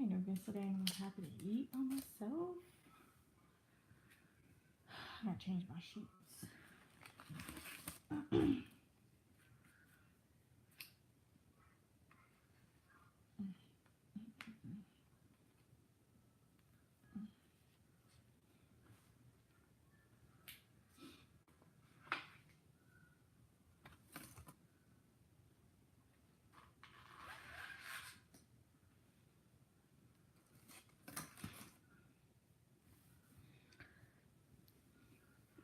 I ain't never been so dang happy to eat on myself. I gotta change my sheets.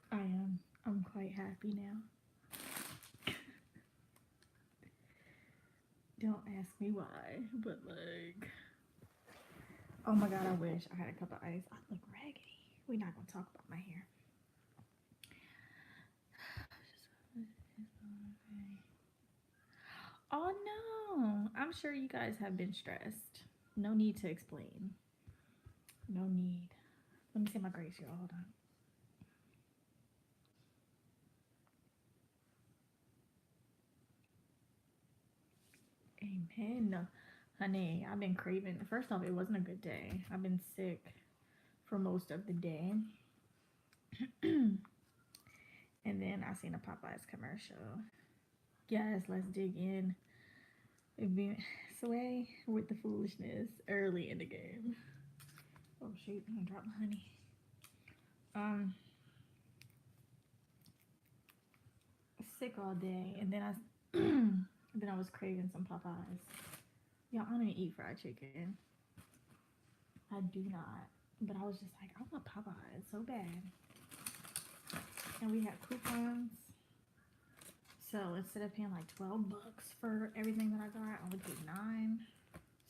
I am. I'm quite happy now. Don't ask me why, but like, oh my god, I wish I had a cup of ice. I look raggedy. We're not gonna talk about my hair. Oh no, I'm sure you guys have been stressed. No need to explain. No need. Let me see my grace, y'all. Hold on. Amen. Honey, I've been craving. First off, it wasn't a good day. I've been sick for most of the day. And then I seen a Popeyes commercial. Yes, let's dig in. It be sway with the foolishness early in the game. Oh shoot, I'm gonna drop my honey. Um, sick all day, and then then I was craving some Popeyes. Y'all, I don't eat fried chicken. I do not. But I was just like, I want Popeyes so bad. And we had coupons. So instead of paying like $12 for everything that I got, I only paid $9.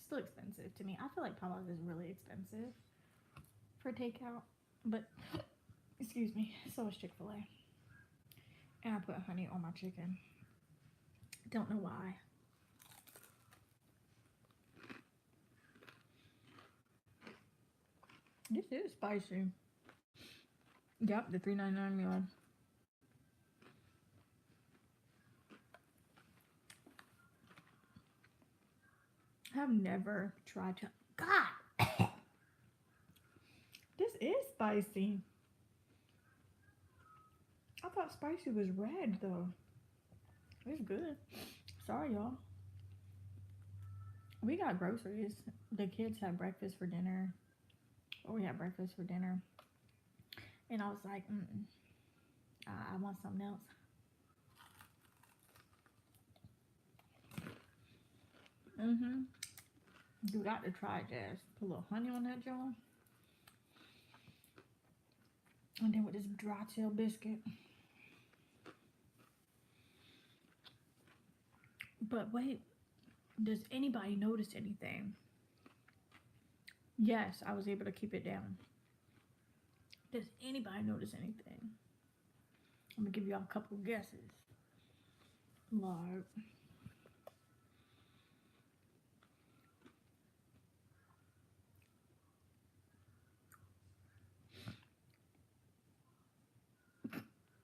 Still expensive to me. I feel like Popeyes is really expensive for takeout. But excuse me, so is Chick-fil-A. And I put honey on my chicken. Don't know why. This is spicy. Yep, the $3.99 meal. I've never tried to. God! This is spicy. I thought spicy was red though. It's good. Sorry, y'all. We got groceries. The kids had breakfast for dinner. Or we had breakfast for dinner. And I was like, I want something else. You got to try it, Jazz. Put a little honey on that, John. And then with this dry tail biscuit. But wait, does anybody notice anything? Yes, I was able to keep it down. Does anybody notice anything? I'm gonna give y'all a couple guesses. Like,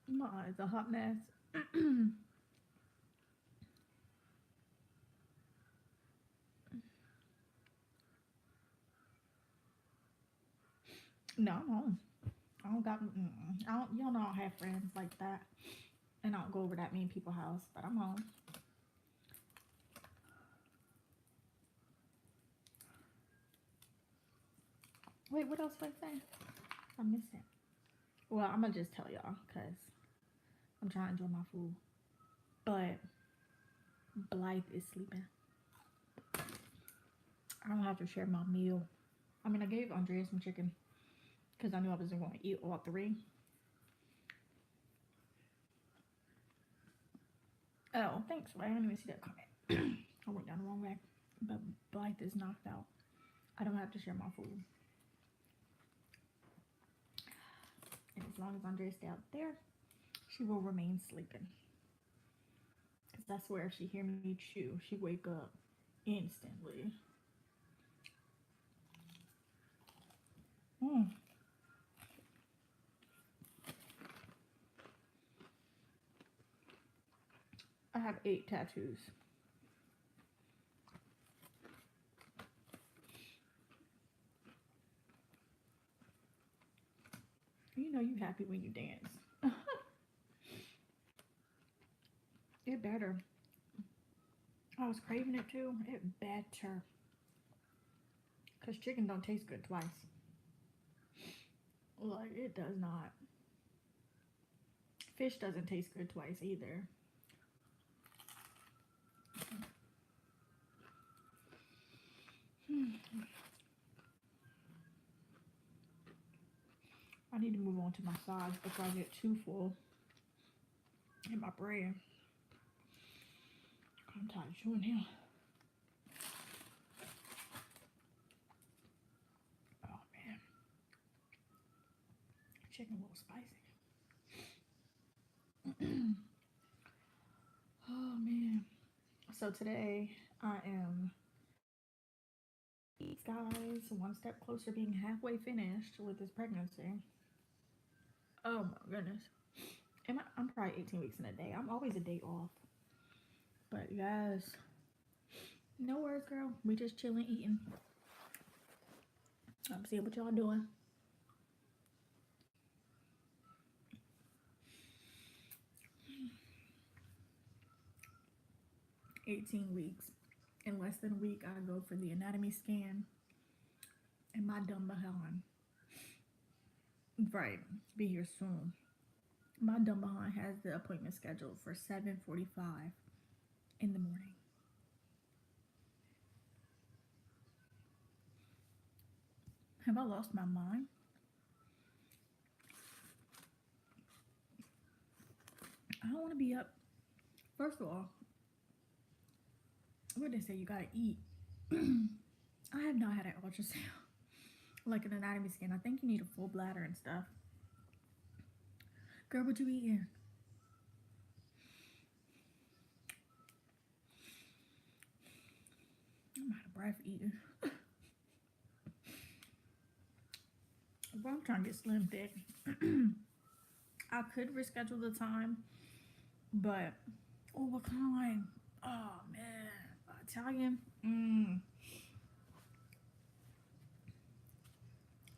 my eyes a hot mess. No, I'm home. I don't got. I don't. Y'all know I don't have friends like that, and I don't go over that many people's house. But I'm home. Wait, what else was I saying? I missed it. Well, I'm gonna just tell y'all because I'm trying to enjoy my food. But Blythe is sleeping. I don't have to share my meal. I mean, I gave Andrea some chicken because I knew I wasn't going to eat all three. Oh, thanks. I didn't even see that comment. I went down the wrong way. But Blythe is knocked out. I don't have to share my food. And as long as Andrea stays out there, she will remain sleeping. Because I swear if she hear me chew, she wake up instantly. I have 8 tattoos. know you happy when you dance. It better. I was craving it too. It better. Because chicken don't taste good twice. Like, it does not. Fish doesn't taste good twice either. I need to move on to my sides before I get too full in my bread. I'm tired of chewing here. Oh man, chicken a little spicy. Oh man. So today I am, guys, one step closer being halfway finished with this pregnancy. Oh my goodness. I'm probably 18 weeks in a day. I'm always a day off. But yes. No worries, girl. We just chilling, eating. I'm seeing what y'all doing. "18 weeks. In less than a week, I go for the anatomy scan. And my dumb behind. Right. Be here soon. My dumb behind has the appointment scheduled for 7:45 in the morning. Have I lost my mind? I don't want to be up. First of all, what they say you gotta eat. I have not had an ultrasound, like an anatomy scan. I think you need a full bladder and stuff. Girl, what you eating? I'm out of breath eating. But I'm trying to get slim thick. I could reschedule the time, but oh, what kind? Oh man, Italian.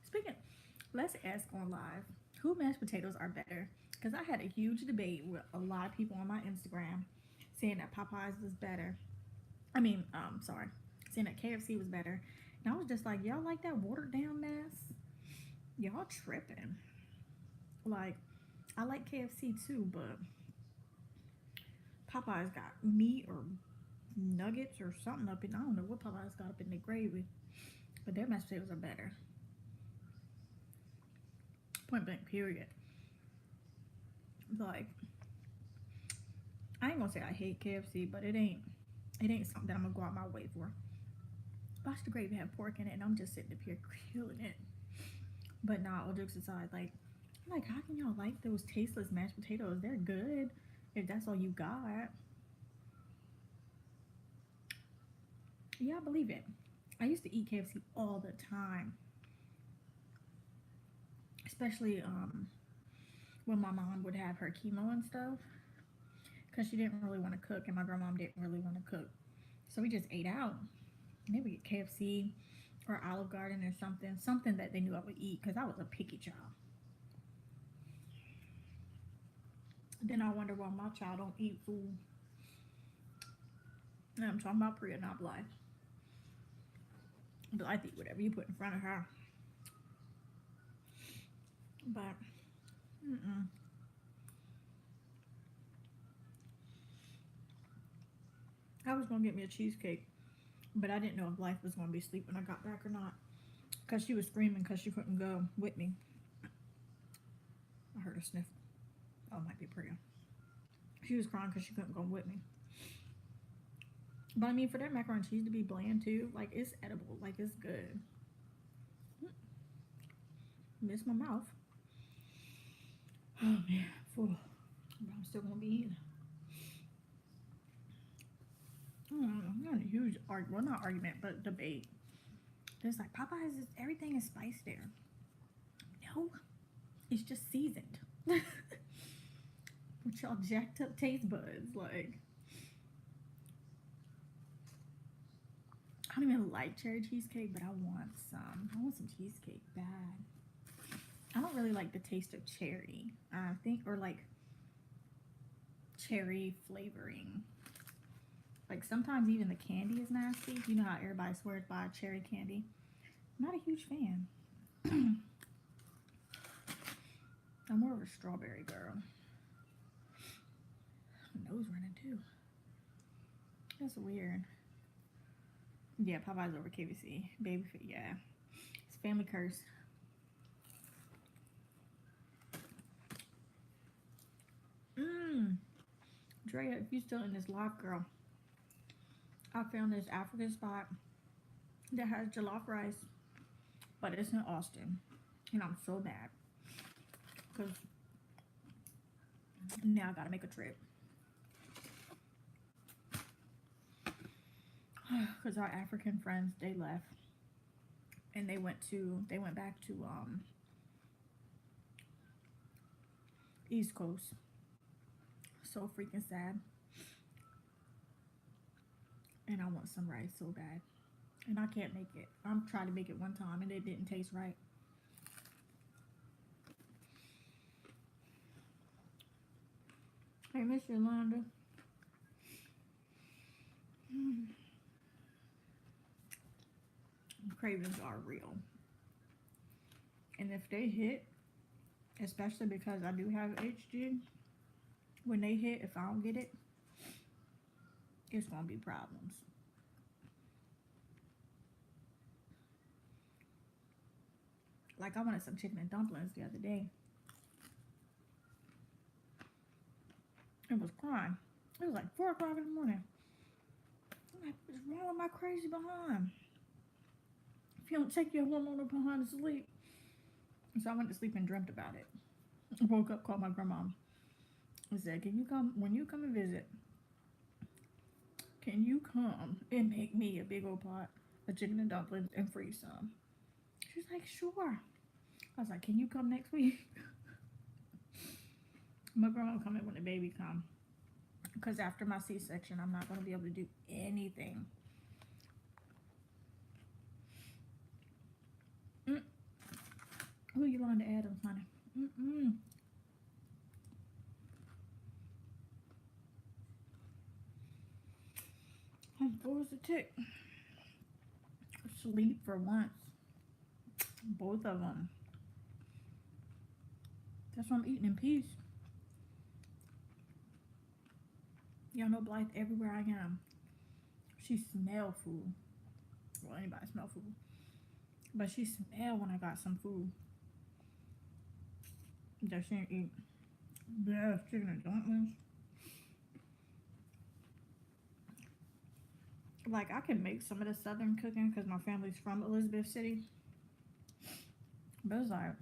Speaking, let's ask on live who mashed potatoes are better. Because I had a huge debate with a lot of people on my Instagram saying that Popeyes was better. I mean, sorry, saying that KFC was better. And I was just like, y'all like that watered down mess? Y'all tripping. Like, I like KFC too, but Popeyes got meat or nuggets or something up in. I don't know what Popeyes got up in the gravy, but their mashed potatoes are better. Point blank, period. Like, I ain't gonna say I hate KFC, but it ain't something that I'm gonna go out my way for. Watch the gravy have pork in it, and I'm just sitting up here killing it. But nah, all jokes aside, like how can y'all like those tasteless mashed potatoes? They're good if that's all you got. Yeah, I believe it. I used to eat KFC all the time, especially when my mom would have her chemo and stuff, because she didn't really want to cook, and my grandma didn't really want to cook, so we just ate out. And they would get KFC or Olive Garden or something that they knew I would eat, because I was a picky child. Then I wonder why my child don't eat food. And I'm talking about Priya, not Blythe. Blythe eat whatever you put in front of her. But, I was gonna get me a cheesecake, but I didn't know if Blythe was gonna be asleep when I got back or not, because she was screaming because she couldn't go with me. I heard her sniff. Oh, it might be Priya. She was crying because she couldn't go with me. But I mean, for that macaroni and cheese to be bland too, like, it's edible, like, it's good. Miss my mouth. Oh man, full. But I'm still gonna be eating. Not a huge argument, well, not argument, but debate. There's like, Popeyes is everything is spiced there. No, it's just seasoned. With y'all jacked up taste buds, like. I don't even like cherry cheesecake, but I want some. I want some cheesecake bad. I don't really like the taste of cherry. I think, or like cherry flavoring. Like sometimes even the candy is nasty. You know how everybody swears by cherry candy. I'm not a huge fan. I'm more of a strawberry girl. My nose running too. That's weird. Yeah, Popeyes over KFC. Baby food, yeah. It's family curse. Drea, if you still in this live, girl, I found this African spot that has jollof rice, but it's in Austin. And I'm so mad. Because now I gotta make a trip. Because our African friends, they left. And they went back to East Coast. So freaking sad. And I want some rice so bad. And I can't make it. I'm trying to make it one time and it didn't taste right. Hey, Miss Yolanda. Cravings are real. And if they hit, especially because I do have HG, when they hit, if I don't get it, it's gonna be problems. Like I wanted some chicken and dumplings the other day. It was crying. It was like 4 o'clock in the morning. I'm like, what's wrong with my crazy behind? If you don't take your hormonal behind to sleep. So I went to sleep and dreamt about it. I woke up, called my grandma. I said, can you come, when you come and visit, can you come and make me a big old pot of chicken and dumplings and freeze some? She's like, sure. I was like, can you come next week? My grandma will come in when the baby comes. Because after my C-section, I'm not going to be able to do anything. Who you on to Adams, honey? I'm full as a tick. Sleep for once. Both of them. That's why I'm eating in peace. Y'all know Blythe everywhere I am. She smell food. Well, anybody smell food. But she smell when I got some food. That she didn't eat. Yeah, chicken and dumplings. Like, I can make some of the southern cooking because my family's from Elizabeth City. But it's like,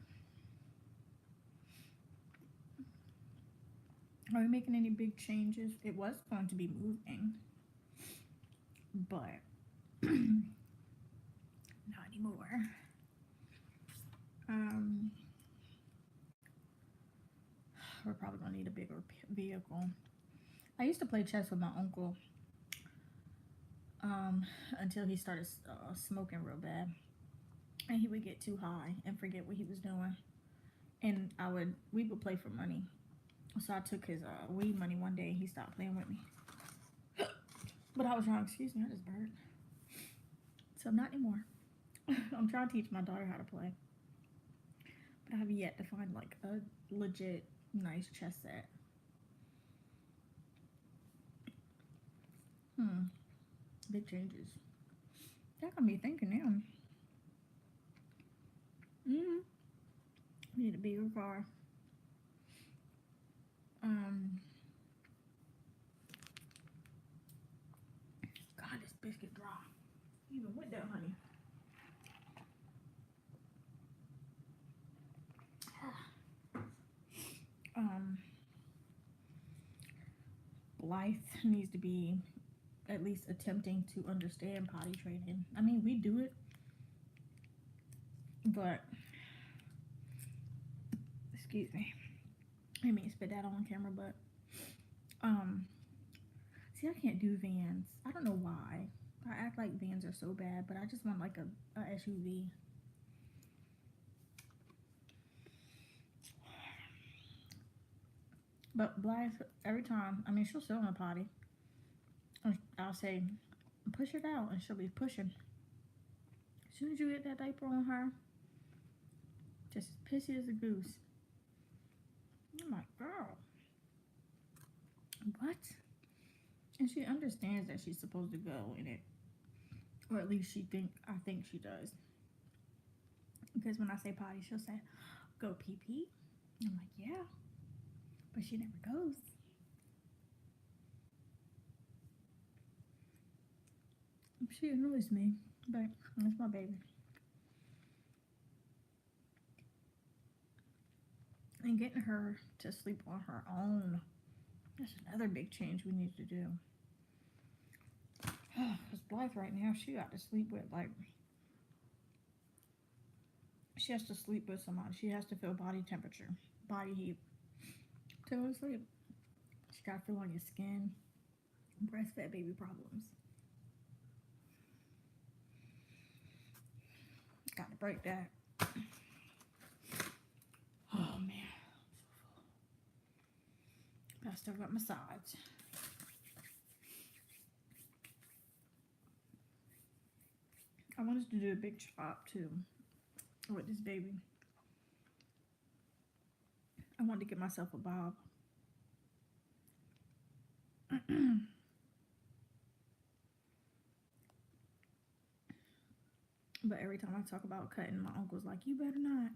are we making any big changes? It was going to be moving. But not anymore. We're probably gonna need a bigger vehicle. I used to play chess with my uncle until he started smoking real bad, and he would get too high and forget what he was doing. And we would play for money. So I took his weed money one day. He stopped playing with me. But I was wrong. Excuse me, I just burped. So not anymore. I'm trying to teach my daughter how to play. But I have yet to find like a legit nice chess set. Big changes. That got me thinking now. Need a bigger car. God, this biscuit dry. Even with that, honey. Blythe needs to be at least attempting to understand potty training. I mean, we do it, but excuse me, I didn't mean to spit that on camera, but see, I can't do vans. I don't know why. I act like vans are so bad, but I just want like a SUV. But Blythe, every time, I mean, she'll sit on the potty. And I'll say, push it out, and she'll be pushing. As soon as you get that diaper on her, just as pissy as a goose. I'm like, girl, what? And she understands that she's supposed to go in it, or at least I think she does. Because when I say potty, she'll say, go pee pee. I'm like, yeah, but she never goes. She annoys me, but that's my baby. And getting her to sleep on her own, that's another big change we need to do. Because Blythe right now, she got to sleep with, like, she has to sleep with somebody. She has to feel body temperature, body heat to go to sleep. She got to feel on your skin. Breastfed baby problems. Got to break that. Oh man, I still got my sides. I wanted to do a big chop too with this baby. I wanted to get myself a bob. But every time I talk about cutting, my uncle's like, you better not.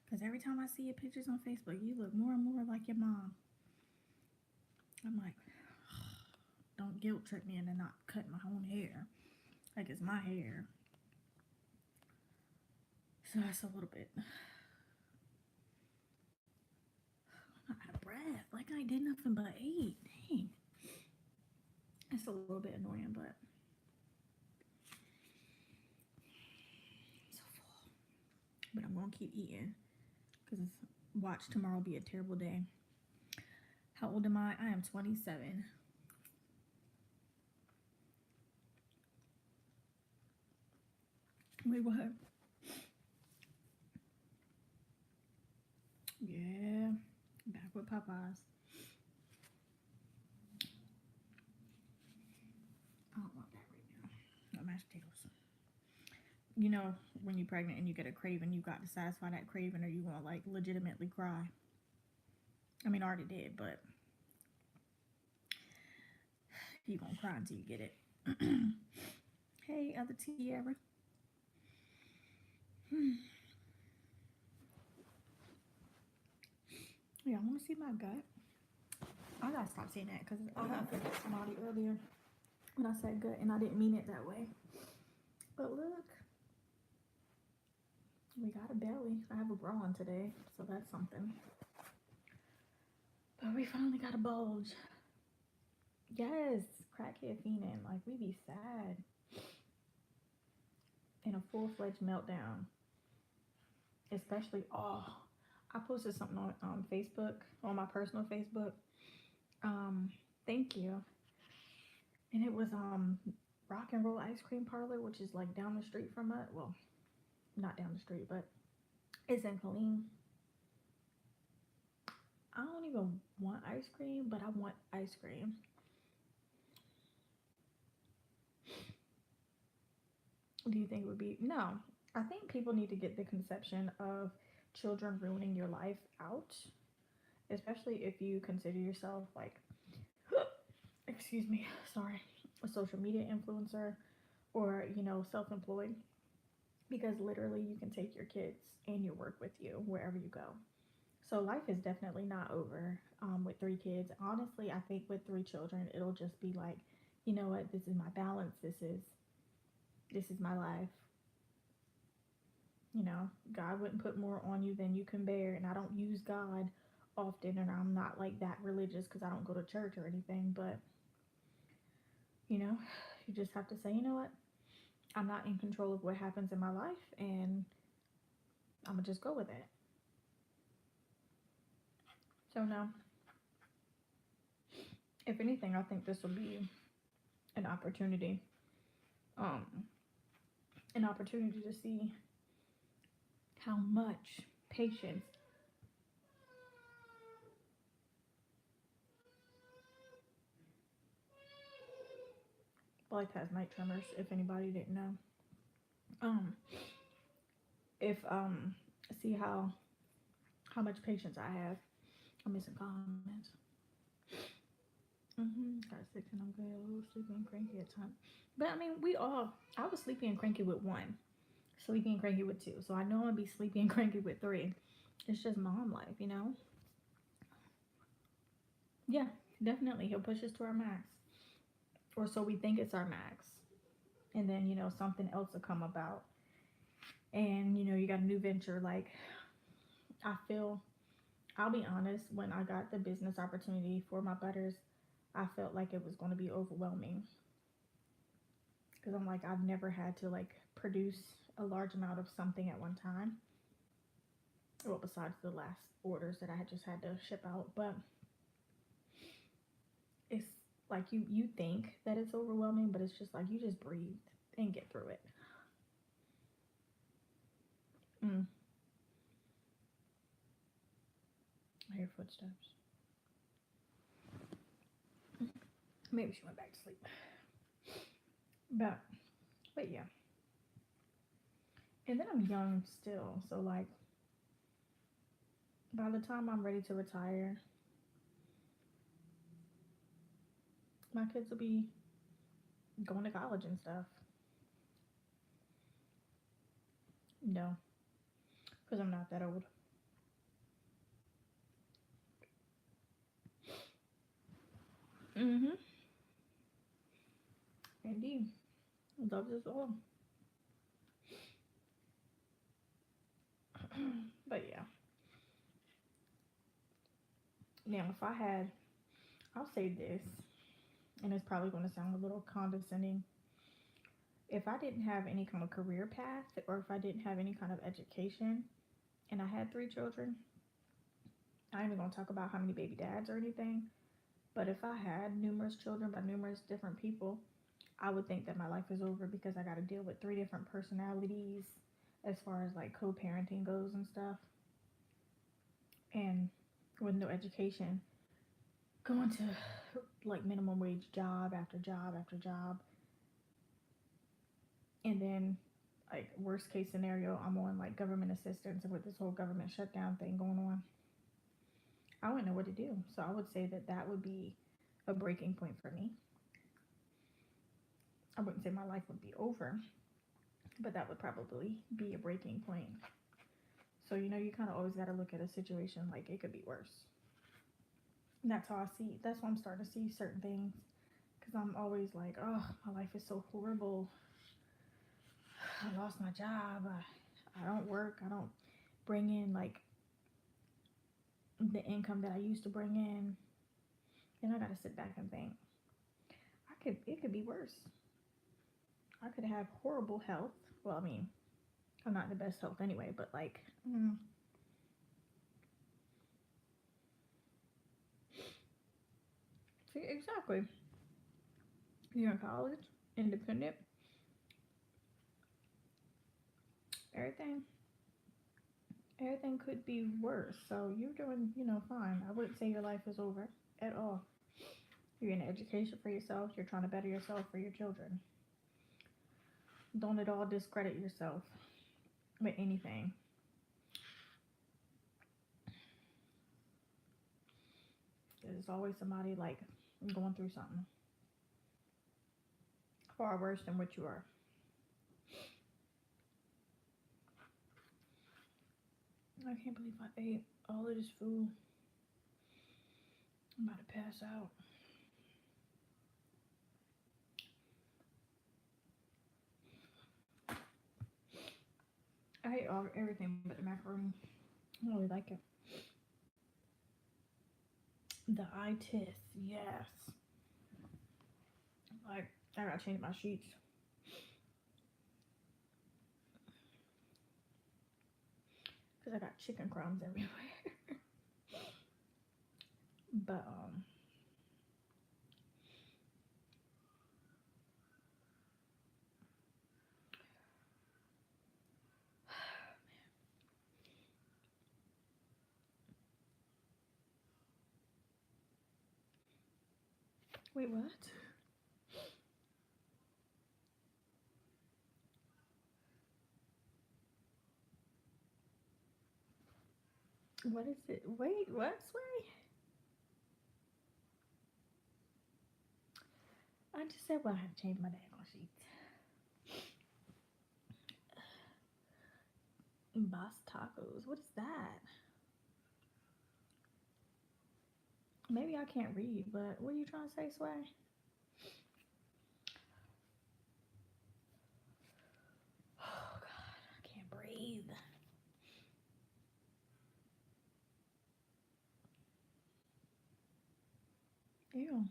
Because every time I see your pictures on Facebook, you look more and more like your mom. I'm like, don't guilt trip me into not cutting my own hair. Like it's my hair. So that's a little bit. I'm out of breath. Like I did nothing but eat. Dang. It's a little bit annoying, but I'm so full. But I'm going to keep eating. Because watch tomorrow be a terrible day. How old am I? I am 27. Wait, what? Yeah. Back with Popeyes. I don't want that right now. No mashed potatoes. You know, when you're pregnant and you get a craving, you got to satisfy that craving or you want to like legitimately cry. I mean, I already did, but you gonna cry until you get it. Hey, other Tierra. Yeah, I want to see my gut. I gotta stop saying that because I offended somebody earlier when I said gut and I didn't mean it that way. But look, we got a belly. I have a bra on today, so that's something. But we finally got a bulge. Yes, crackhead fiending. Like we be sad in a full-fledged meltdown. Especially, oh, I posted something on Facebook, on my personal Facebook. Um, Thank you. And it was Rock and Roll Ice Cream Parlor, which is like down the street from it. Well, not down the street, but it's in Colleen. I don't even want ice cream, but I want ice cream. Do you think it would be? No. I think people need to get the conception of children ruining your life out, especially if you consider yourself like, excuse me, sorry, a social media influencer or, self-employed, because literally you can take your kids and your work with you wherever you go. So life is definitely not over with 3 kids. Honestly, I think with 3 children, it'll just be like, you know what, this is my balance. This is my life. God wouldn't put more on you than you can bear, and I don't use God often, and I'm not like that religious because I don't go to church or anything. But you just have to say, you know what, I'm not in control of what happens in my life, and I'm gonna just go with it. So no, if anything, I think this will be an opportunity, um, an opportunity to see how much patience Life has night tremors, if anybody didn't know. Um, if see how much patience I have. I'm missing comments. Got six and I'm good. A little sleepy and cranky at times. But I mean, we all. I was sleepy and cranky with one, sleepy and cranky with two. So I know I'm gonna be sleepy and cranky with three. It's just mom life, you know. Yeah, definitely. He'll push us to our max, or so we think it's our max, and then something else will come about, and you got a new venture. Like I feel, I'll be honest. When I got the business opportunity for my butters, I felt like it was going to be overwhelming because I'm like I've never had to like produce a large amount of something at one time. Well, besides the last orders that I had just had to ship out, but it's like you think that it's overwhelming, but it's just like you just breathe and get through it. Mm, I hear footsteps. Maybe she went back to sleep. But but yeah. And then I'm young still, so like by the time I'm ready to retire, my kids will be going to college and stuff. No, because I'm not that old. Mm-hmm. Indeed. Loves us all. But yeah. Now if I had I'll say this, and it's probably gonna sound a little condescending. If I didn't have any kind of career path or if I didn't have any kind of education and I had three children, I ain't even gonna talk about how many baby dads or anything. But if I had numerous children by numerous different people, I would think that my life is over because I got to deal with three different personalities as far as like co parenting goes and stuff. And with no education, going to like minimum wage job after job after job. And then, like, worst case scenario, I'm on like government assistance and with this whole government shutdown thing going on. I wouldn't know what to do. So I would say that that would be a breaking point for me. I wouldn't say my life would be over, but that would probably be a breaking point. So, you kind of always got to look at a situation like it could be worse. And that's how I see, that's why I'm starting to see certain things. Because I'm always like, oh, my life is so horrible. I lost my job. I don't work. I don't bring in like the income that I used to bring in. And I got to sit back and think, it could be worse. I could have horrible health. Well, I mean, I'm not in the best health anyway, but like, see, exactly. You're in college, independent, everything, everything could be worse. So you're doing, fine. I wouldn't say your life is over at all. You're in education for yourself. You're trying to better yourself for your children. Don't at all discredit yourself with anything. There's always somebody like going through something far worse than what you are. I can't believe I ate all of this food. I'm about to pass out. I ate everything but the macaroni. I don't really like it. The itis, yes. Like I gotta change my sheets because I got chicken crumbs everywhere. But wait, what? What is it? Wait, what? Sway? I just said, well, I have to change my daggone sheets. Boss tacos. What is that? Maybe I can't read, but what are you trying to say, Sway? Oh, God. I can't breathe. Ew.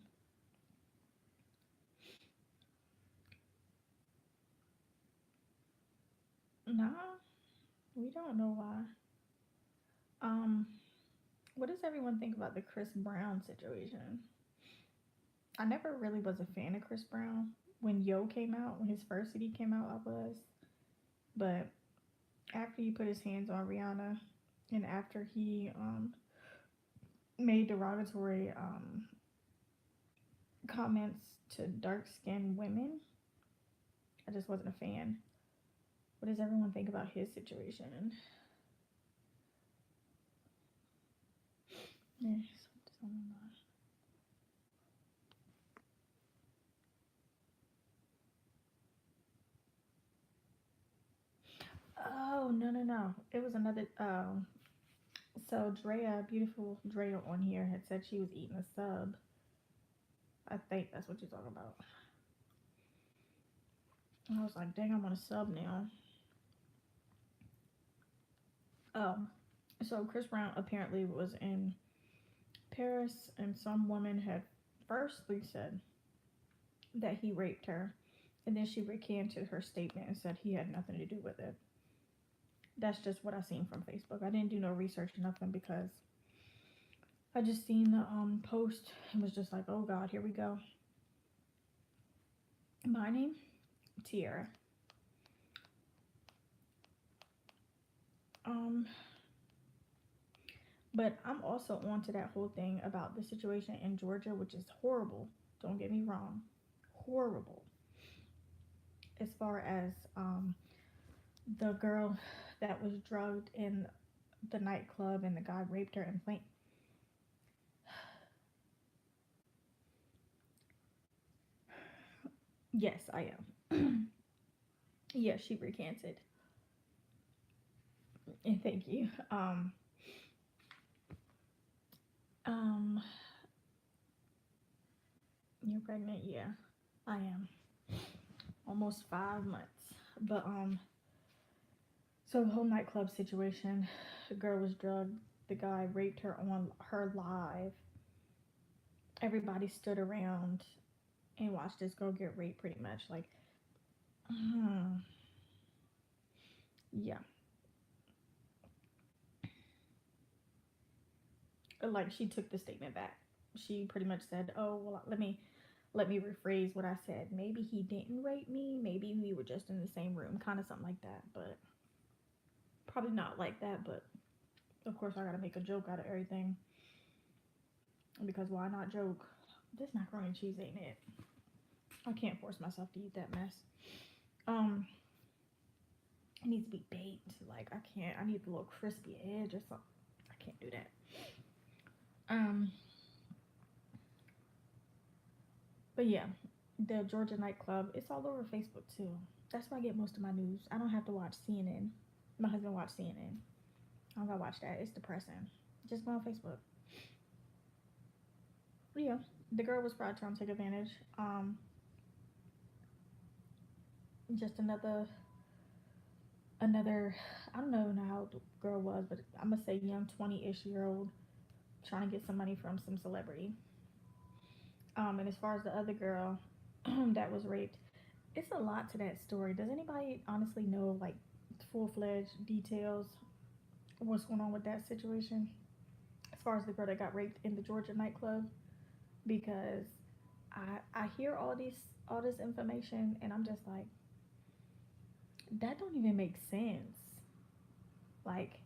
Nah, we don't know why. Um, what does everyone think about the Chris Brown situation? I never really was a fan of Chris Brown. When Yo came out, when his first CD came out, I was. But after he put his hands on Rihanna, and after he made derogatory comments to dark skinned women, I just wasn't a fan. What does everyone think about his situation? Yeah, oh, no, no, no. It was another. So Drea, beautiful Drea on here, had said she was eating a sub. I think that's what you're talking about. And I was like, dang, I'm on a sub now. So Chris Brown apparently was in Paris, and some woman had firstly said that he raped her, and then she recanted her statement and said he had nothing to do with it. That's just what I seen from Facebook. I didn't do no research or nothing because I just seen the post and was just like, oh God, here we go. My name, Tiara. Um, but I'm also on to that whole thing about the situation in Georgia, which is horrible. Don't get me wrong, horrible. As far as the girl that was drugged in the nightclub and the guy raped her and plain. Yes, I am. Yes, she recanted. And thank you. Um, you're pregnant? Yeah, I am. Almost 5 months. But so the whole nightclub situation, the girl was drugged. The guy raped her on her live. Everybody stood around and watched this girl get raped, pretty much. Like, yeah, like she took the statement back. She pretty much said, "Oh well, let me rephrase what I said. Maybe he didn't rape me. Maybe we were just in the same room, kind of something like that. But probably not like that. But of course, I gotta make a joke out of everything because why not joke? This macaroni and cheese ain't it. I can't force myself to eat that mess. Um, it needs to be baked. Like I can't. I need a little crispy edge or something. I can't do that. Um, but yeah, the Georgia nightclub. It's all over Facebook too. That's where I get most of my news. I don't have to watch CNN. My husband watched CNN. I don't gotta watch that. It's depressing. Just go on Facebook. But yeah, the girl was probably trying to take advantage. Just another. I don't know how the girl was, but I'm gonna say young 20-ish-year-old trying to get some money from some celebrity. And as far as the other girl that was raped, it's a lot to that story. Does anybody honestly know like full fledged details of what's going on with that situation? As far as the girl that got raped in the Georgia nightclub, because I hear all this information and I'm just like, that don't even make sense. Like,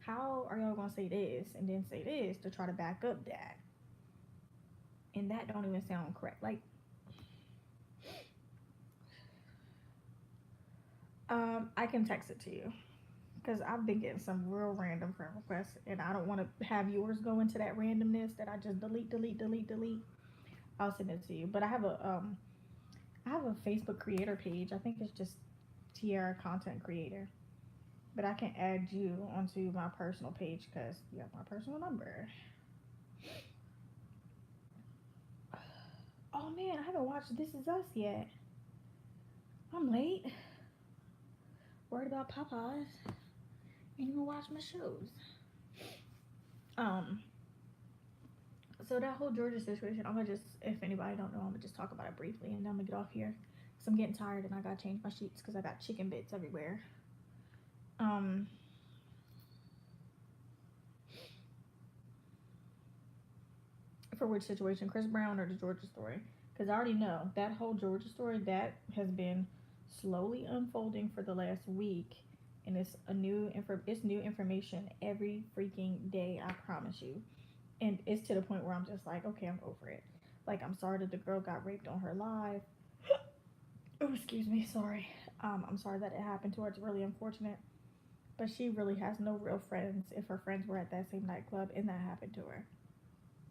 how are y'all gonna say this and then say this to try to back up that? And that don't even sound correct. Like, I can text it to you because I've been getting some real random friend requests, and I don't want to have yours go into that randomness that I just delete, delete, delete, delete. I'll send it to you. But I have a Facebook creator page. I think it's just Tiara Content Creator. But I can add you onto my personal page because you have my personal number. Oh man, I haven't watched This Is Us yet. I'm late. Worried about Popeyes. Ain't even watch my shows. Um, so that whole Georgia situation, I'm gonna just, if anybody don't know, I'm gonna just talk about it briefly, and then I'm gonna get off here because I'm getting tired and I gotta change my sheets because I got chicken bits everywhere. Um, for which situation, Chris Brown or the Georgia story? Because I already know that whole Georgia story that has been slowly unfolding for the last week, and it's new information every freaking day. I promise you, and it's to the point where I'm just like, okay, I'm over it. Like, I'm sorry that the girl got raped on her live. Oh, excuse me, sorry. I'm sorry that it happened to her. It's really unfortunate. But she really has no real friends if her friends were at that same nightclub and that happened to her.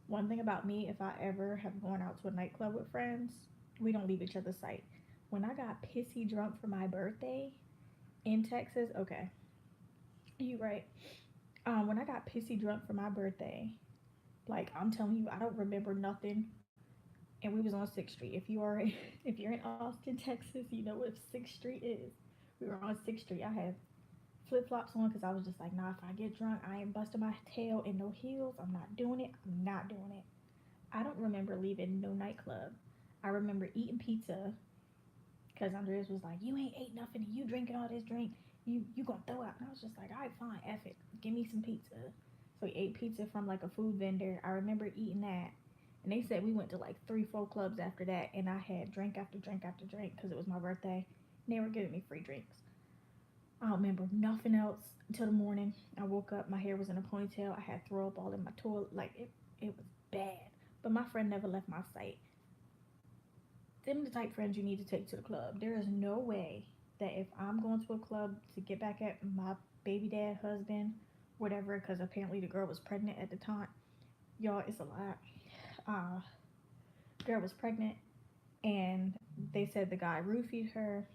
One thing about me, if I ever have gone out to a nightclub with friends, we don't leave each other's sight. When I got pissy drunk for my birthday in Texas, okay, you right. When I got pissy drunk for my birthday, like I'm telling you, I don't remember nothing. And we was on Sixth Street. If you are if you're in Austin, Texas, you know what Sixth Street is. We were on Sixth Street. I had flip flops on because I was just like, nah, if I get drunk, I ain't busting my tail in no heels. I'm not doing it. I'm not doing it. I don't remember leaving no nightclub. I remember eating pizza because Andreas was like, you ain't ate nothing. You drinking all this drink. You gonna throw up. And I was just like, all right, fine, F it. Give me some pizza. So we ate pizza from like a food vendor. I remember eating that. And they said we went to like 3, 4 clubs after that. And I had drink after drink after drink because it was my birthday. And they were giving me free drinks. I don't remember nothing else until the morning. I woke up, my hair was in a ponytail. I had throw up all in my toilet. Like it was bad. But my friend never left my sight. Them the type friends you need to take to the club. There is no way that if I'm going to a club to get back at my baby dad, husband, whatever, because apparently the girl was pregnant at the time. Y'all, it's a lot. Uh, girl was pregnant, and they said the guy roofied her.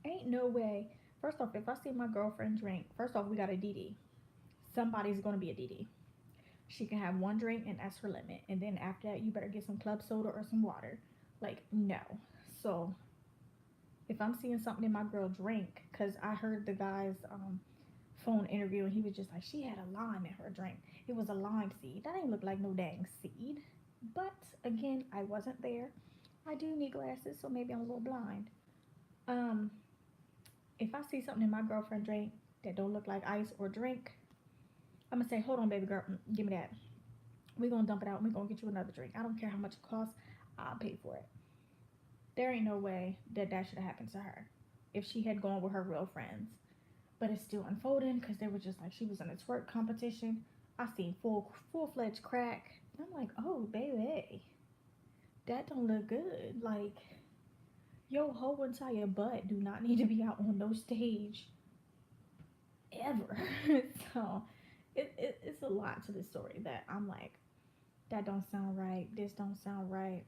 Ain't no way. First off, if I see my girlfriend drink, first off, we got a DD. Somebody's gonna be a DD. She can have one drink and that's her limit. And then after that, you better get some club soda or some water. Like, no. So, if I'm seeing something in my girl drink, because I heard the guy's phone interview and he was just like, she had a lime in her drink. It was a lime seed. That ain't look like no dang seed. But again, I wasn't there. I do need glasses, so maybe I'm a little blind. Um, if I see something in my girlfriend drink that don't look like ice or drink, I'm gonna say, hold on, baby girl, give me that. We're gonna dump it out and we're gonna get you another drink. I don't care how much it costs, I'll pay for it. There ain't no way that that should have happened to her if she had gone with her real friends. But it's still unfolding because they were just like, she was in a twerk competition. I seen full fledged crack. I'm like, oh baby, that don't look good. Like, your whole entire butt do not need to be out on no stage ever. So it's a lot to this story that I'm like, that don't sound right. This don't sound right.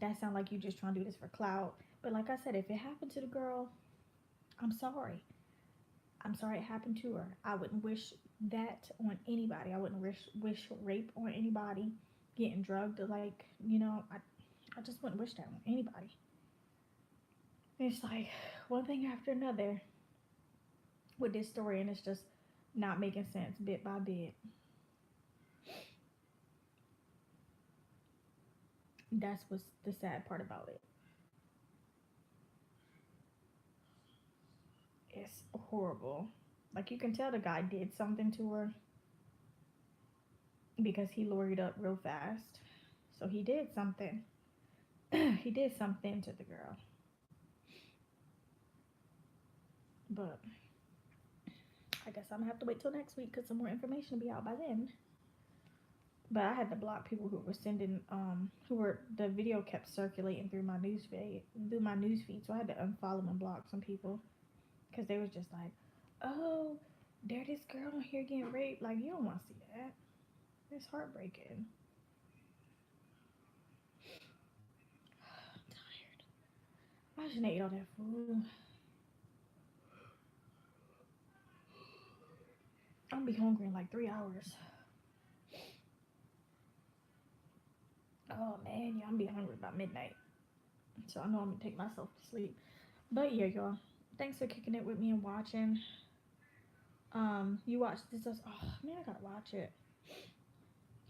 That sound like you just trying to do this for clout. But like I said, if it happened to the girl, I'm sorry. I'm sorry it happened to her. I wouldn't wish that on anybody. I wouldn't wish rape on anybody. Getting drugged, like, I just wouldn't wish that on anybody. It's like one thing after another with this story, and it's just not making sense bit by bit. That's what's the sad part about it. It's horrible. Like, you can tell the guy did something to her because he lawyered up real fast. So he did something. He did something to the girl. But I guess I'm gonna have to wait till next week because some more information will be out by then. But I had to block people who were sending, the video kept circulating through my news feed. So I had to unfollow and block some people because they was just like, Oh, there this girl on here getting raped. Like, you don't want to see that. It's heartbreaking. I'm tired. I shouldn't have ate all that food. I'm gonna be hungry in like 3 hours. Oh man, yeah, I'm gonna be hungry by midnight. So I know I'm gonna take myself to sleep. But yeah, y'all. Thanks for kicking it with me and watching. You watched This Is Us. Oh man, I gotta watch it.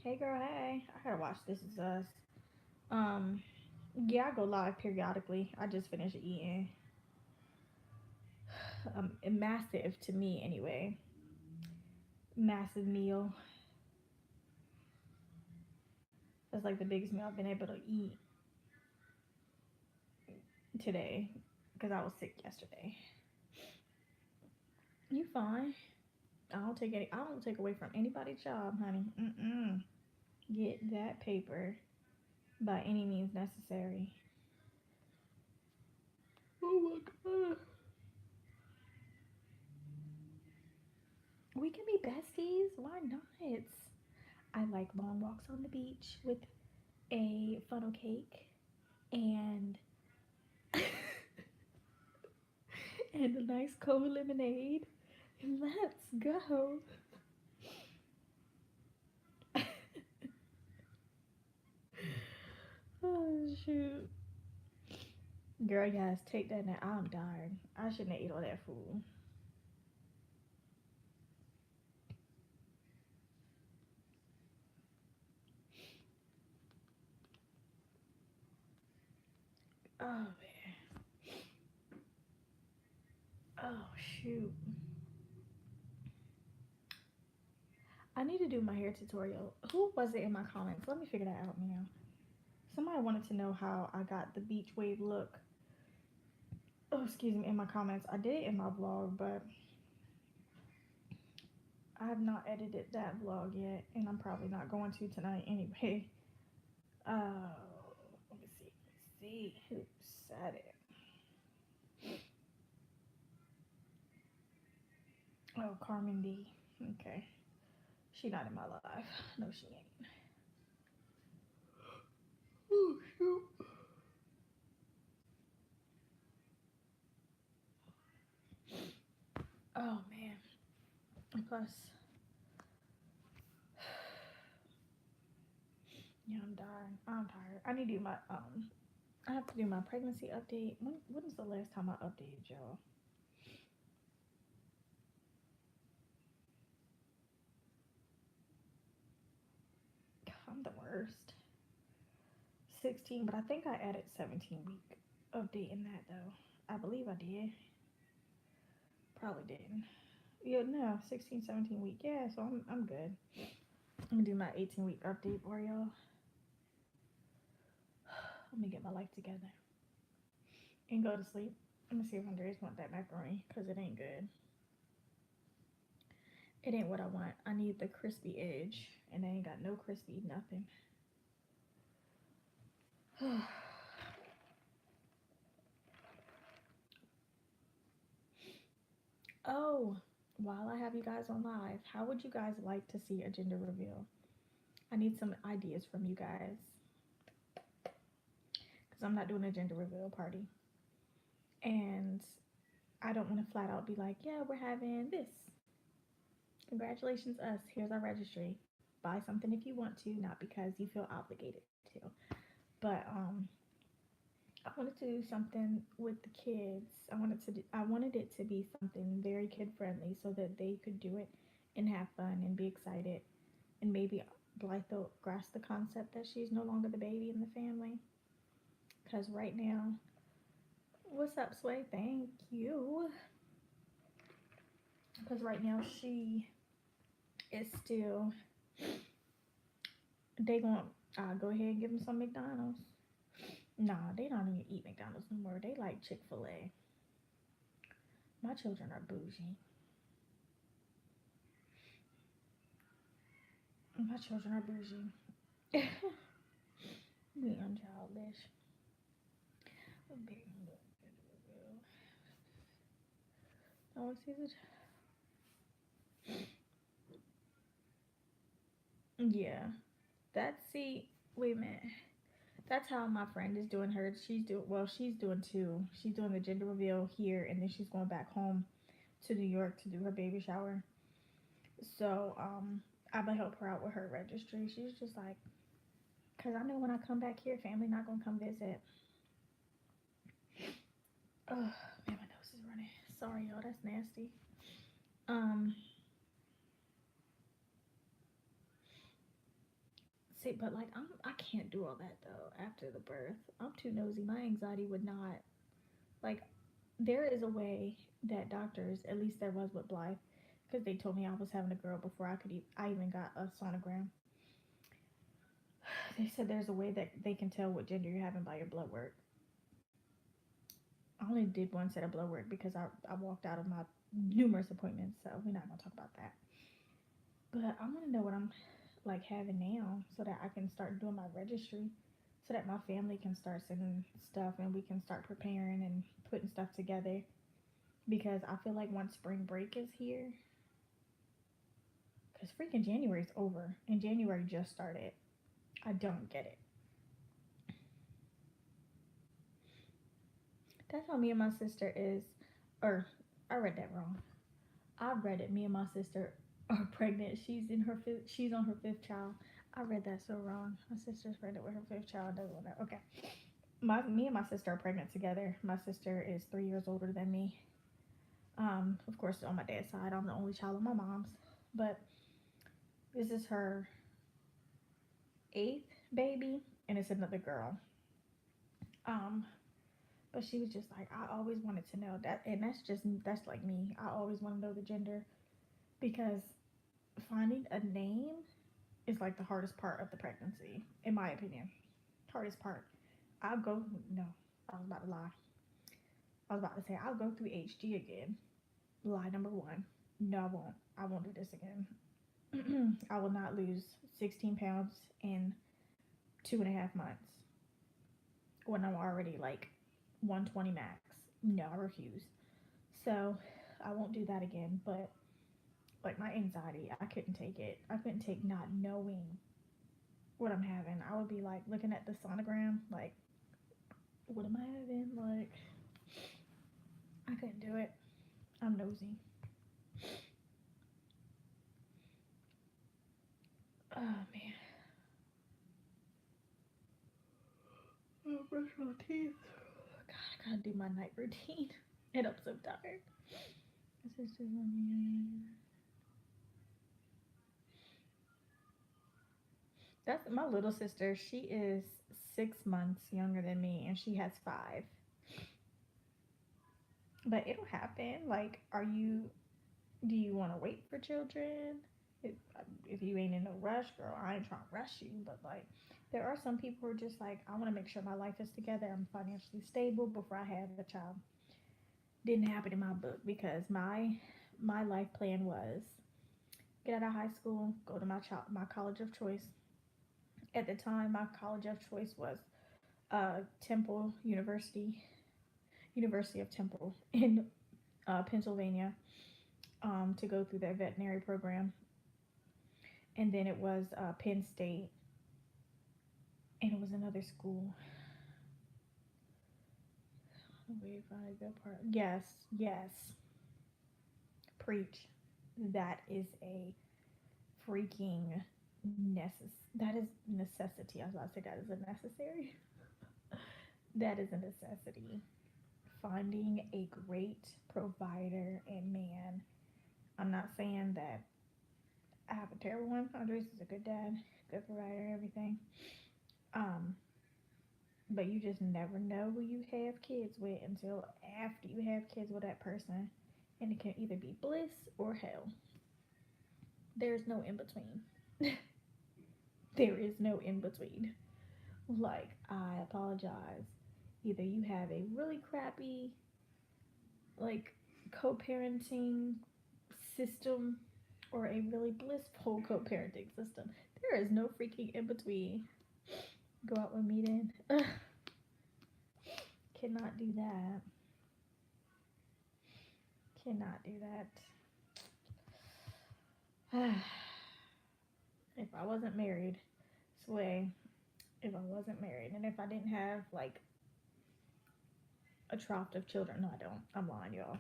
Hey girl, hey. I gotta watch This Is Us. Um, yeah, I go live periodically. I just finished eating a massive, to me anyway, massive meal. That's like the biggest meal I've been able to eat today because I was sick yesterday. You fine? I don't take any. I don't take away from anybody's job, honey. Mm-mm. Get that paper by any means necessary. Oh my god. We can be besties. Why not? I like long walks on the beach with a funnel cake and and a nice cold lemonade. Let's go. Oh shoot. Girl, yes, take that now. I'm tired. I shouldn't have ate all that food. Oh man. Oh shoot. I need to do my hair tutorial. Who was it in my comments? Let me figure that out now. Somebody wanted to know how I got the beach wave look. Oh, excuse me, in my comments. I did it in my vlog, but I have not edited that vlog yet, and I'm probably not going to tonight anyway. Let me see. Let me see who said it. Oh, Carmen D. Okay. She not in my life. No, she ain't. Oh, shoot. Oh, man. And plus, yeah, I'm tired. I'm tired. I need to do my, I have to do my pregnancy update. When was the last time I updated y'all? I'm the worst. 16, but I think I added 17-week update in that, though. I believe I did. Probably didn't. Yeah, no, 16, 17 week. Yeah, so I'm good. I'm gonna do my 18-week update for y'all. Let me get my life together and go to sleep. Let me see if Andres want that macaroni because it ain't good. It ain't what I want. I need the crispy edge, and I ain't got no crispy nothing. Oh, while I have you guys on live, how would you guys like to see a gender reveal? I need some ideas from you guys because I'm not doing a gender reveal party. And I don't want to flat out be like, yeah, we're having this. Congratulations, us. Here's our registry. Buy something if you want to, not because you feel obligated to. But I wanted to do something with the kids. I wanted it to be something very kid friendly so that they could do it and have fun and be excited and maybe Blythe will grasp the concept that she's no longer the baby in the family. Because right now, what's up, Sway? Thank you. Because right now she is still. They gonna go ahead and give them some McDonald's. Nah, they don't even eat McDonald's no more. They like Chick-fil-A. My children are bougie. My children are bougie. We unchildish. No one sees it. Yeah. See, wait a minute. That's how my friend is doing hers. She's doing two. She's doing the gender reveal here, and then she's going back home to New York to do her baby shower. So, I'm gonna help her out with her registry. She's just like, cause I know when I come back here, family not gonna come visit. Oh man, my nose is running. Sorry, y'all. That's nasty. Um, See, but like I can't do all that though after the birth. I'm too nosy. My anxiety would not like. There is a way that doctors, at least there was with Blythe, because they told me I was having a girl before I even got a sonogram. They said there's a way that they can tell what gender you're having by your blood work. I only did one set of blood work because I walked out of my numerous appointments, so we're not gonna talk about that. But I want to know what I'm like having now so that I can start doing my registry so that my family can start sending stuff and we can start preparing and putting stuff together because I feel like once spring break is here, because freaking January's over and January just started. I don't get it. That's how me and my sister is, or I read that wrong. I read it. Me and my sister are pregnant. She's on her fifth child. I read that so wrong. My sister's pregnant with her fifth child. Doesn't matter. Okay. Me and my sister are pregnant together. My sister is 3 years older than me. Of course, on my dad's side, I'm the only child of my mom's. But this is her eighth baby, and it's another girl. Um, but she was just like, I always wanted to know that, and that's like me. I always want to know the gender because finding a name is like the hardest part of the pregnancy, in my opinion. Hardest part. I'll go. No, I was about to lie. I was about to say I'll go through HG again. Lie number one. No, I won't. I won't do this again. I will not lose 16 pounds in 2.5 months when I'm already like 120 max. No, I refuse. So I won't do that again. But like my anxiety, I couldn't take it. I couldn't take not knowing what I'm having. I would be like looking at the sonogram, like, what am I having? Like, I couldn't do it. I'm nosy. Oh man. I'll brush my teeth. God, I gotta do my night routine. And I'm so tired. This is just That's my little sister. She is 6 months younger than me, and she has five. But it'll happen. Like, do you want to wait for children? If, if you ain't in no rush, girl, I ain't trying to rush you. But, like, there are some people who are just like, I want to make sure my life is together. I'm financially stable before I have a child. Didn't happen in my book because my life plan was get out of high school, go to my college of choice. At the time, my college of choice was Temple University, University of Temple in Pennsylvania, to go through their veterinary program, and then it was Penn State, and it was another school. Wait, find a good part. Yes, yes, preach. That is a freaking that is necessity. I was about to say that is a necessary. That is a necessity. Finding a great provider and man. I'm not saying that I have a terrible one. Andres is a good dad, good provider, everything. Um, but you just never know who you have kids with until after you have kids with that person. And it can either be bliss or hell. There's no in between. There is no in between. Like, I apologize. Either you have a really crappy, like, co parenting system or a really blissful co parenting system. There is no freaking in between. Go out with me then. Ugh, cannot do that. Cannot do that. If I wasn't married, sway, if I wasn't married, and if I didn't have like a trough of children, no, I don't. I'm lying, y'all.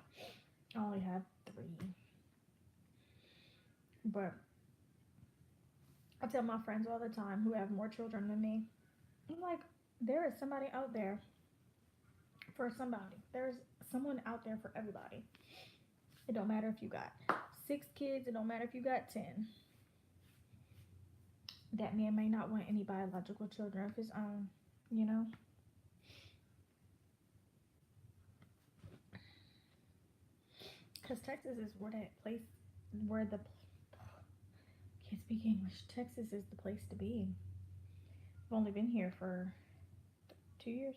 I only have 3. But I tell my friends all the time who have more children than me, I'm like, there is somebody out there for somebody. There's someone out there for everybody. It don't matter if you got 6 kids, it don't matter if you got 10. That man may not want any biological children of his own, you know? Because Texas is where that place, where the, can't speak English. Texas is the place to be. I've only been here for 2 years.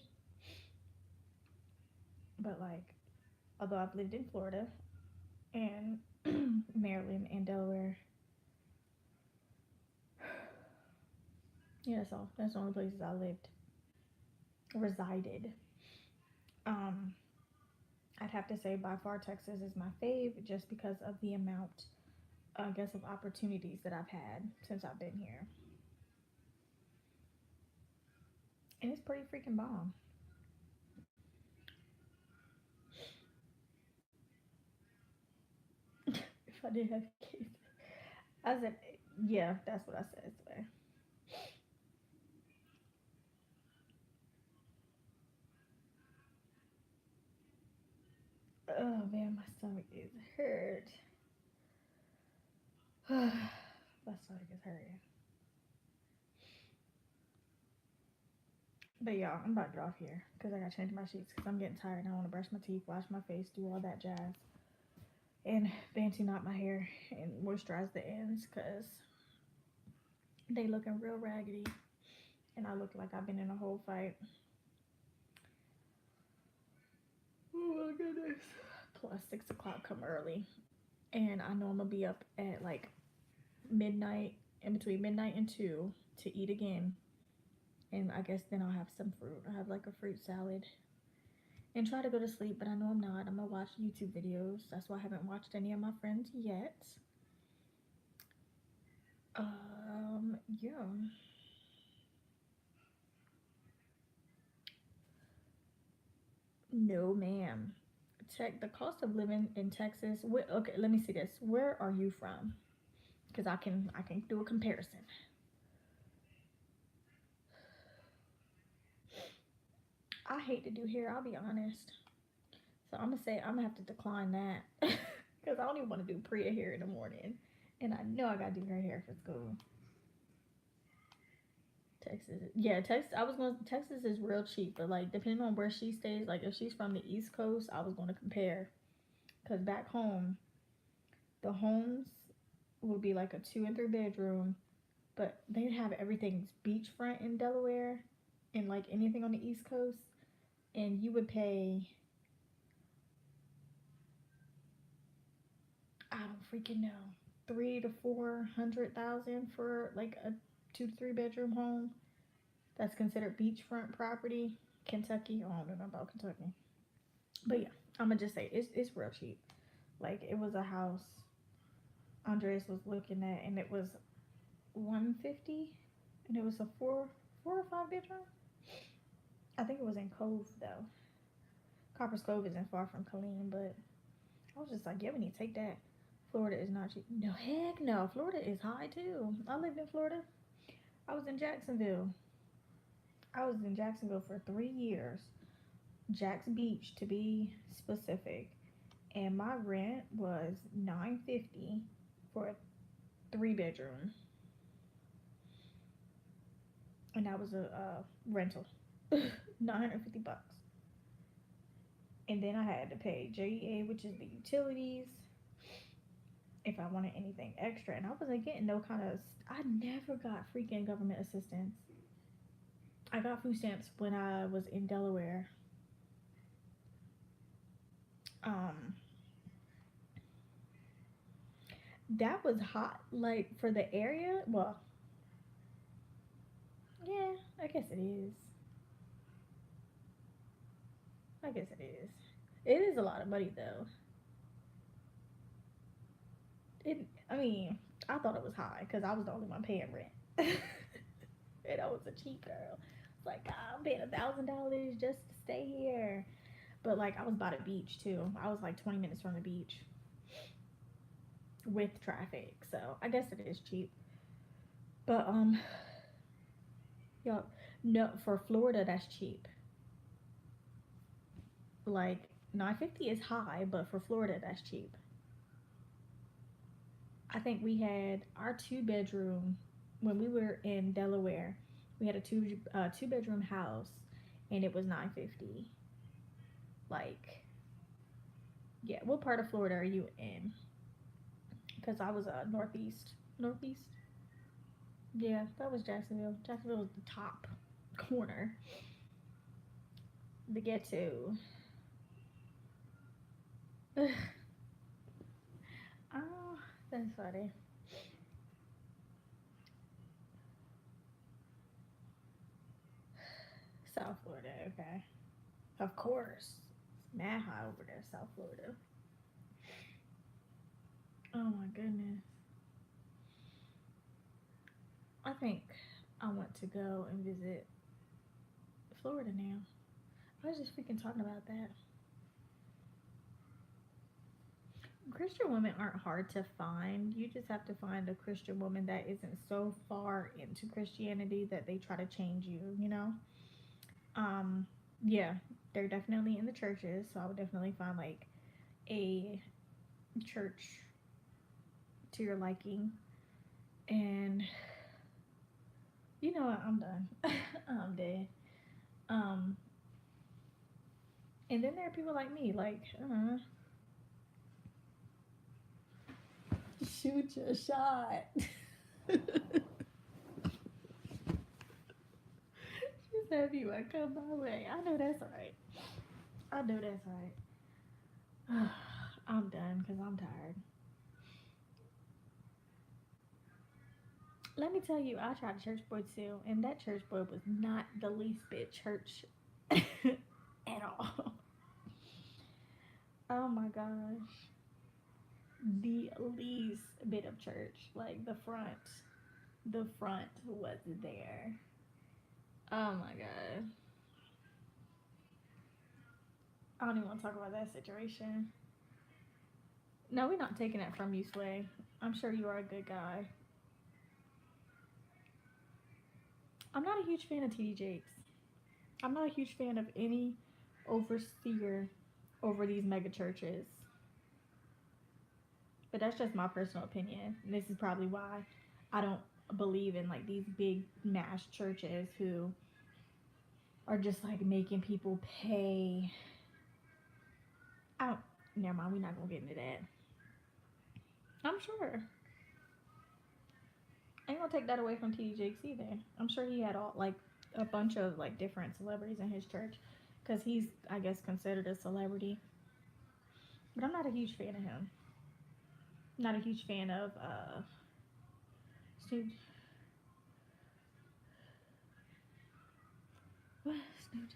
But like, although I've lived in Florida and Maryland and Delaware, yeah, that's all. That's the only places I lived, resided. Um, I'd have to say by far Texas is my fave just because of the amount, I guess, of opportunities that I've had since I've been here. And it's pretty freaking bomb. If I did have kids, I said, yeah, that's what I said today. Oh man, my stomach is hurt. My stomach is hurting. But y'all, I'm about to get off here because I gotta change my sheets because I'm getting tired. I want to brush my teeth, wash my face, do all that jazz, and fancy knot my hair and moisturize the ends because they looking real raggedy, and I look like I've been in a whole fight. Oh my goodness. Plus 6 o'clock come early, and I know I'm gonna be up at like midnight, in between midnight and 2 to eat again. And I guess then I'll have some fruit. I have like a fruit salad and try to go to sleep, but I know I'm not. I'm gonna watch YouTube videos. That's why I haven't watched any of my friends yet. Yeah. No, ma'am. Check the cost of living in Texas. Okay, let me see this. Where are you from? Because I can do a comparison. I hate to do hair. I'll be honest. So I'm gonna say I'm gonna have to decline that because I don't even want to do Priya hair in the morning, and I know I gotta do her hair for school. Texas, yeah, Texas. I was going. Texas is real cheap, but like depending on where she stays, like if she's from the East Coast, I was going to compare because back home the homes would be like a 2 and 3 bedroom, but they'd have everything's beachfront in Delaware, and like anything on the East Coast, and you would pay, I don't freaking know, 3 to 400,000 for like a 2 to 3 bedroom home that's considered beachfront property. Kentucky, oh, I don't know about Kentucky, but yeah, I'm gonna just say it's real cheap. Like it was a house Andres was looking at, and it was 150, and it was a four or five bedroom. I think it was in Cove though. Copper's Cove isn't far from Killeen, but I was just like, yeah, we need to take that. Florida is not cheap. No, heck no. Florida is high too. I lived in Florida. I was in Jacksonville. I was in Jacksonville for 3 years. Jack's Beach to be specific. And my rent was $950 for a 3 bedroom. And that was a rental. $950. And then I had to pay JEA, which is the utilities, if I wanted anything extra. And I wasn't getting no kind of, I never got freaking government assistance. I got food stamps when I was in Delaware. Um, that was hot, like for the area. Well, yeah, I guess it is. I guess it is. It is a lot of money though. It. I mean, I thought it was high because I was the only one paying rent. And I was a cheap girl. It's like, I'm paying $1,000 just to stay here. But like, I was by the beach too. I was like 20 minutes from the beach with traffic. So I guess it is cheap. But y'all, no, for Florida that's cheap. Like 950 is high, but for Florida that's cheap. I think we had our two-bedroom when we were in Delaware. We had a two-bedroom house, and it was 950. Like, yeah, what part of Florida are you in? Because I was northeast. Northeast. Yeah, that was Jacksonville. Jacksonville was the top corner to get to. Oh, that's funny. South Florida, okay. Of course. It's mad high over there, South Florida. Oh my goodness. I think I want to go and visit Florida now. I was just freaking talking about that. Christian women aren't hard to find. You just have to find a Christian woman that isn't so far into Christianity that they try to change you, you know? Um, yeah, they're definitely in the churches, so I would definitely find like a church to your liking. And you know what? I'm done. I'm dead. Um, and then there are people like me, like, shoot your shot. She said, if you would come my way. I know that's right. I know that's right. I'm done because I'm tired. Let me tell you, I tried a church boy too, and that church boy was not the least bit church at all. Oh my gosh. The least bit of church. Like the front was there. Oh my god. I don't even want to talk about that situation. No, we're not taking it from you, Sway. I'm sure you are a good guy. I'm not a huge fan of TD Jakes. I'm not a huge fan of any overseer over these mega churches. But that's just my personal opinion. And this is probably why I don't believe in like these big mass churches who are just like making people pay. I don't, never mind, we're not gonna get into that. I'm sure. I ain't gonna take that away from TD Jakes either. I'm sure he had all like a bunch of like different celebrities in his church because he's, I guess, considered a celebrity. But I'm not a huge fan of him. Not a huge fan of Snoop. What Snoop?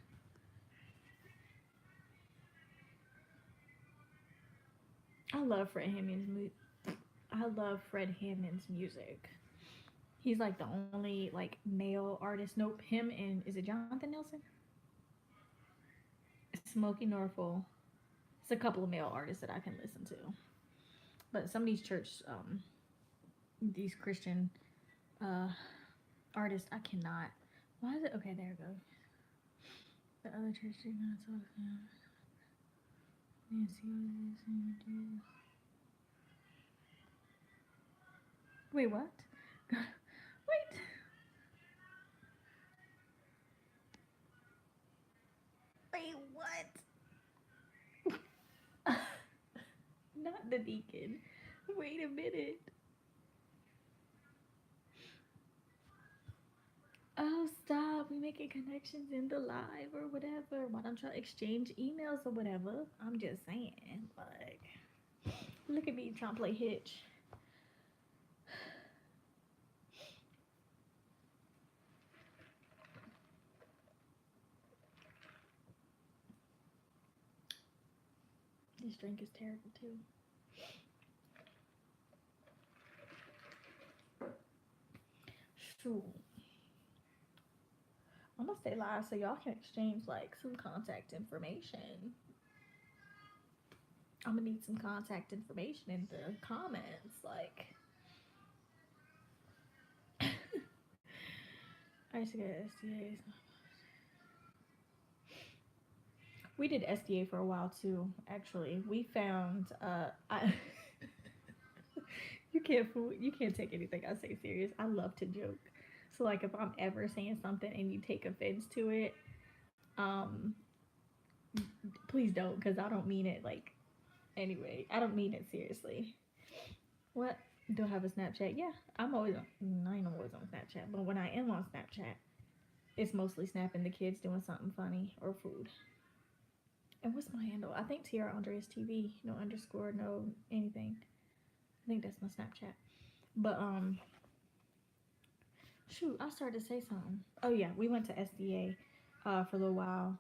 I love Fred Hammond's I love Fred Hammond's music. He's like the only like male artist. Nope, him and is it Jonathan Nelson? Smokey Norfolk. It's a couple of male artists that I can listen to. But some of these these Christian uh, artists, I cannot. Why is it? Okay, there it goes. The other church did not talk to him. Wait, what? Wait. Wait, what? Not the deacon. Wait a minute. Oh, stop. We making connections in the live or whatever. Why don't y'all exchange emails or whatever? I'm just saying. Like, look at me trying to play Hitch. This drink is terrible too. Shoot. I'm gonna stay live so y'all can exchange like some contact information. I'm gonna need some contact information in the comments. Like, I used to get SDAs. We did SDA for a while too. Actually, we found you can't take anything I say serious. I love to joke. So like if I'm ever saying something and you take offense to it, um, please don't, because I don't mean it like anyway. I don't mean it seriously. What? Do I have a Snapchat? Yeah, I'm always on. I ain't always on Snapchat, but when I am on Snapchat, it's mostly snapping the kids doing something funny or food. And what's my handle? I think Tiara Andreas TV. No underscore, no anything. I think that's my Snapchat. But shoot, I started to say something. Oh yeah, we went to SDA for a little while,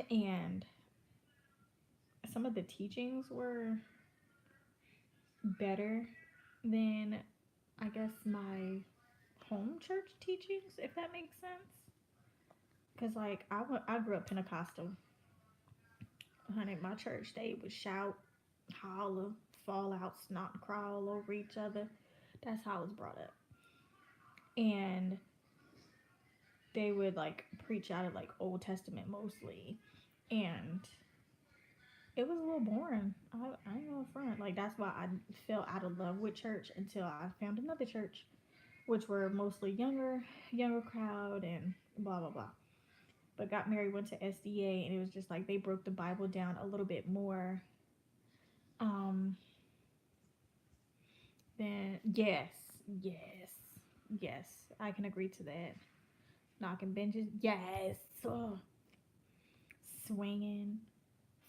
and some of the teachings were better than I guess my home church teachings, if that makes sense. Cause like I grew up Pentecostal. Honey, my church they would shout, holler, fall out, snot, and crawl over each other. That's how I was brought up. And they would like preach out of like Old Testament mostly, and it was a little boring. I ain't gonna front. Like that's why I fell out of love with church until I found another church, which were mostly younger crowd and blah blah blah. But got married, went to SDA, and it was just like they broke the Bible down a little bit more. Um, then yes, yes, I can agree to that. Knocking benches, yes. Ugh. Swinging,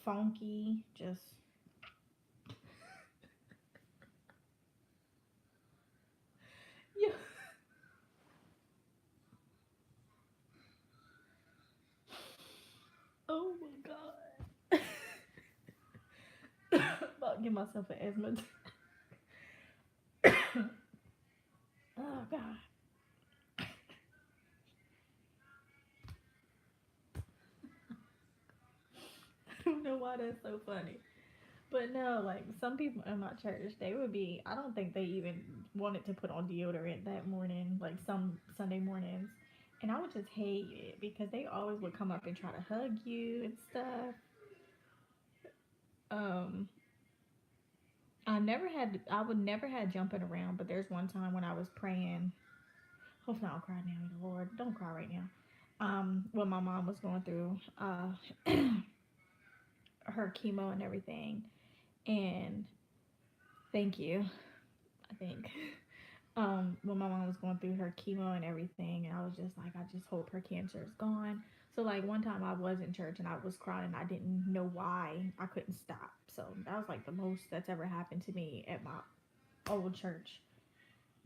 funky, just yeah. Oh my god. About to give myself an asthma. Oh god. I don't know why that's so funny. But no, like some people in my church, they would be. I don't think they even wanted to put on deodorant that morning, like some Sunday mornings, and I would just hate it because they always would come up and try to hug you and stuff. Um, I would never had jumping around, but there's one time when I was praying. Hopefully, I don't cry now, Lord. Don't cry right now. When my mom was going through her chemo and everything, and thank you. I think when my mom was going through her chemo and everything, and I was just like, I just hope her cancer is gone. So like one time I was in church and I was crying and I didn't know why. I couldn't stop. So that was like the most that's ever happened to me at my old church.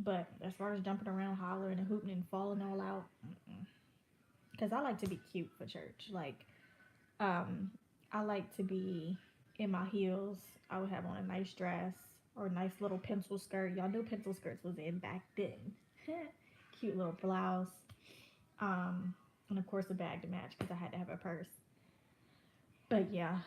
But as far as jumping around, hollering and hooting and falling all out, because I like to be cute for church. Like um, I like to be in my heels. I would have on a nice dress or a nice little pencil skirt. Y'all know pencil skirts was in back then. Cute little blouse. And of course a bag to match because I had to have a purse. But yeah,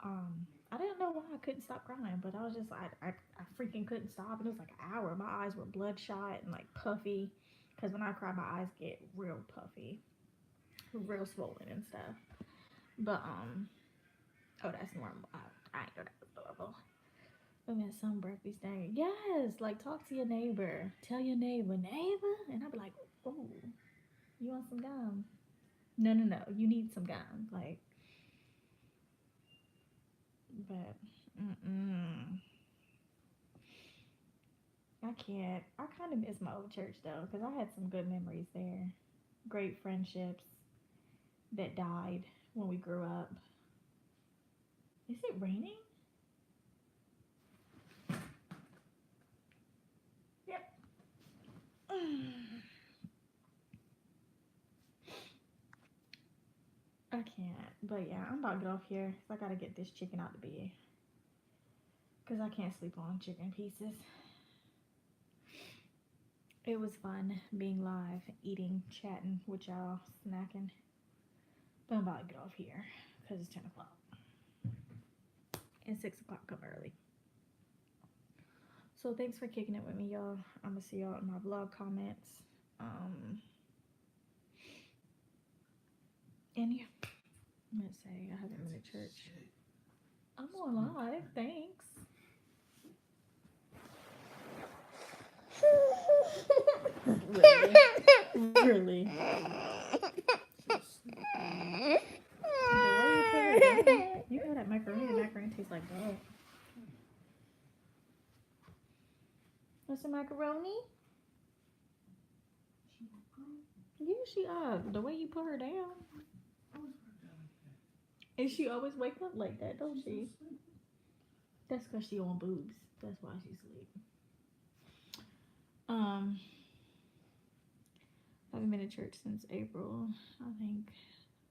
I didn't know why I couldn't stop crying, but I was just I freaking couldn't stop, and it was like an hour. My eyes were bloodshot and like puffy, because when I cry, my eyes get real puffy, real swollen and stuff. But oh, that's normal. I ain't know that was normal. I'm at some breakfast thing. Yes, like talk to your neighbor. Tell your neighbor, and I'll be like, oh, you want some gum? No, no, no. You need some gum. Like, but, I can't. I kind of miss my old church though, because I had some good memories there. Great friendships that died when we grew up. Is it raining? Yep. I can't. But yeah, I'm about to get off here. I gotta get this chicken out the bed. Because I can't sleep on chicken pieces. It was fun being live, eating, chatting with y'all, snacking. But I'm about to get off here because it's 10 o'clock. And 6 o'clock come early. So thanks for kicking it with me, y'all. I'm going to see y'all in my vlog comments. And yeah, let's say I haven't been to church. I'm on live. Thanks. Really? You know that macaroni. Macaroni tastes like dog. What's the macaroni? Yeah, she up. The way you put her down. And she always wake up like that, don't she? That's because she on boobs. That's why she's asleep. I haven't been to church since April, I think.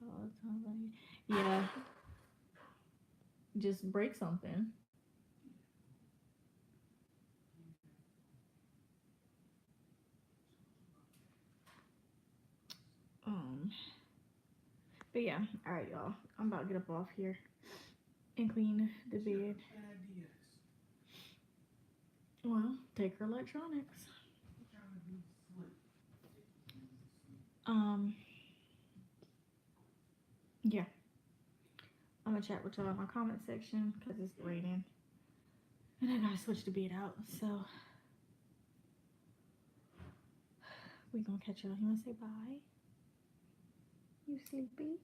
Oh, it sounds like, yeah. Just break something. But yeah, all right, y'all. I'm about to get up off here and clean the bed. Well, take her electronics. Yeah. I'm gonna chat with y'all in my comment section because it's raining. And I gotta switch the bed out, so we gonna catch y'all. You wanna say bye? You sleepy?